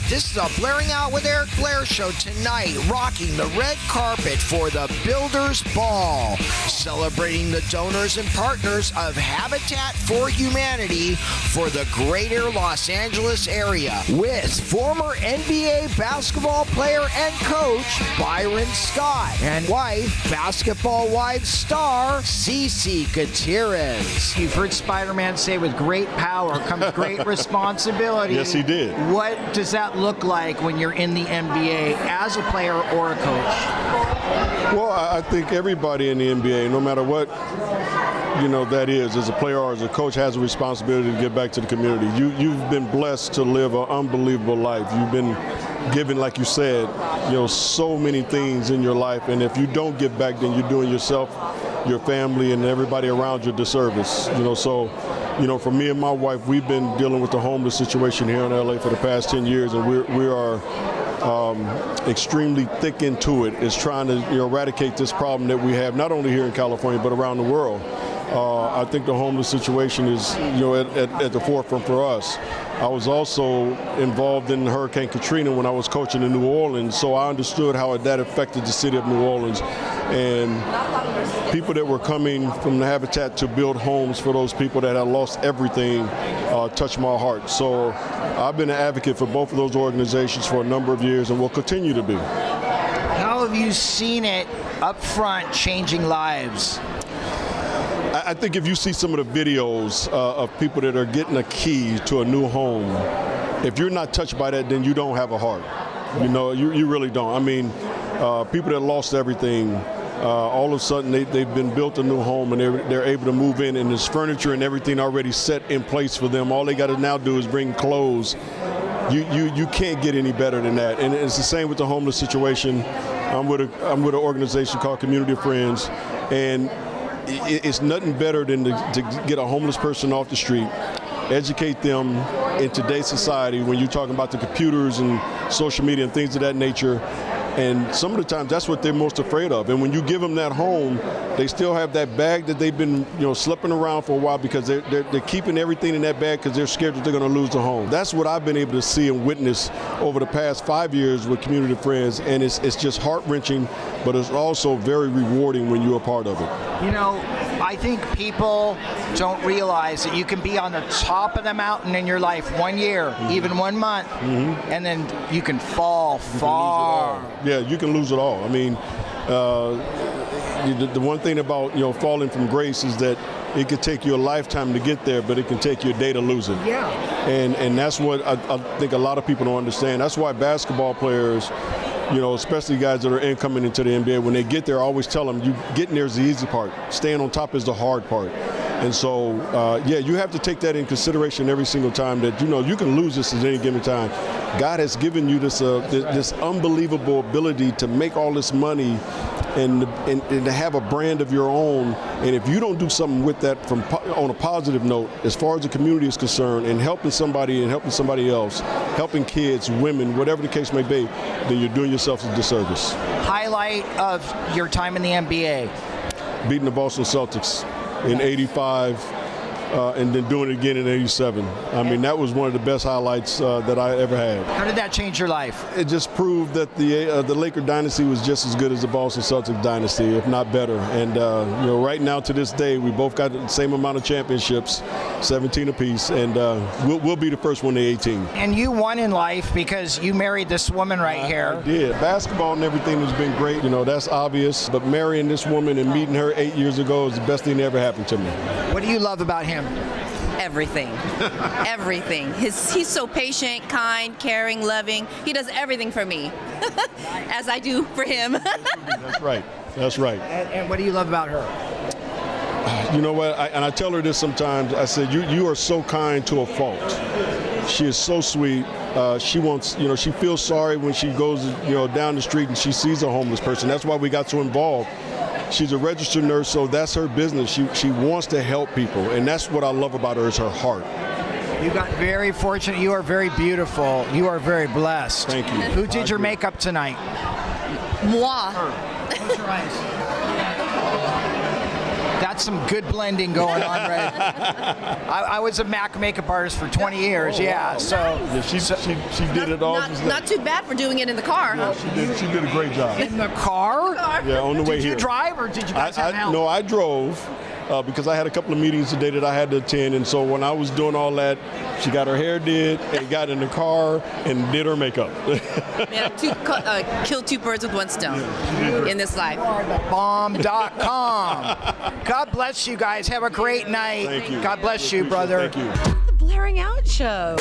This is a Blairing Out with Eric Blair show tonight, rocking the red carpet for the Builders Ball, celebrating the donors and partners of Habitat for Humanity for the greater Los Angeles area, with former NBA basketball player and coach Byron Scott and wife, basketball wives star CeCe Gutierrez. You've heard Spider-Man say, with great power comes great responsibility. Yes, he did. What does that look like when you're in the NBA as a player or a coach? Well, I think everybody in the NBA, no matter what, that is, as a player or as a coach, has a responsibility to give back to the community. You've been blessed to live an unbelievable life. You've been given, like you said, so many things in your life, and if you don't give back, then you're doing yourself, your family, and everybody around you a disservice. For me and my wife, we've been dealing with the homeless situation here in LA for the past 10 years, and we are extremely thick into it. It's trying to eradicate this problem that we have, not only here in California, but around the world. I think the homeless situation is at the forefront for us. I was also involved in Hurricane Katrina when I was coaching in New Orleans, so I understood how that affected the city of New Orleans. And people that were coming from the Habitat to build homes for those people that had lost everything touched my heart. So I've been an advocate for both of those organizations for a number of years and will continue to be. How have you seen it up front changing lives? I think if you see some of the videos of people that are getting a key to a new home, if you're not touched by that, then you don't have a heart. You really don't. I mean, people that lost everything, all of a sudden they've been built a new home and they're able to move in, and there's furniture and everything already set in place for them. All they got to now do is bring clothes. You can't get any better than that. And it's the same with the homeless situation. I'm with an organization called Community of Friends, and it's nothing better than to get a homeless person off the street, educate them in today's society when you're talking about the computers and social media and things of that nature. And some of the times that's what they're most afraid of. And when you give them that home, they still have that bag that they've been slipping around for a while because they're keeping everything in that bag because they're scared that they're going to lose the home. That's what I've been able to see and witness over the past 5 years with Community Friends, and it's just heart-wrenching, but it's also very rewarding when you're a part of it. I think people don't realize that you can be on the top of the mountain in your life 1 year, even 1 month, and then you can fall far. Yeah, you can lose it all. I mean, the one thing about falling from grace is that it could take you a lifetime to get there, but it can take you a day to lose it. Yeah. And that's what I think a lot of people don't understand. That's why basketball players, especially guys that are incoming into the NBA, when they get there, I always tell them, getting there is the easy part. Staying on top is the hard part. And so, you have to take that in consideration every single time that, you can lose this at any given time. God has given you this unbelievable ability to make all this money and to have a brand of your own. And if you don't do something with that on a positive note, as far as the community is concerned, and helping somebody and helping somebody else, helping kids, women, whatever the case may be, then you're doing yourself a disservice. Highlight of your time in the NBA? Beating the Boston Celtics in '85, and then doing it again in '87. I mean, that was one of the best highlights that I ever had. How did that change your life? It just proved that the Laker dynasty was just as good as the Boston Celtics dynasty, if not better. And right now to this day, we both got the same amount of championships, 17 apiece, and we'll be the first one to 18. And you won in life because you married this woman right here. I did. Basketball and everything has been great. That's obvious. But marrying this woman and meeting her 8 years ago is the best thing that ever happened to me. What do you love about him? Everything. Everything. He's so patient, kind, caring, loving. He does everything for me, as I do for him. That's right. That's right. And what do you love about her? You know what? I tell her this sometimes. I said, you are so kind to a fault. She is so sweet. She wants, she feels sorry when she goes, down the street and she sees a homeless person. That's why we got so involved. She's a registered nurse, so that's her business. She wants to help people, and that's what I love about her is her heart. You got very fortunate. You are very beautiful. You are very blessed. Thank you. Who did your makeup tonight? Moi. Close your eyes. got some good blending going on, right? I was a Mac makeup artist for 20 years, yeah. So Yeah, she did it all. Not too bad for doing it in the car, huh? She did a great job. in the car? Yeah, on the way Did here. you drive or did you guys have help? No, I drove because I had a couple of meetings today that I had to attend, and so when I was doing all that, she got her hair did and got in the car and did her makeup. Man, kill two birds with one stone in this life. Bomb.com. God bless you guys. Have a great night. Thank you. God bless you, brother. Thank you. The Blaring Out Show.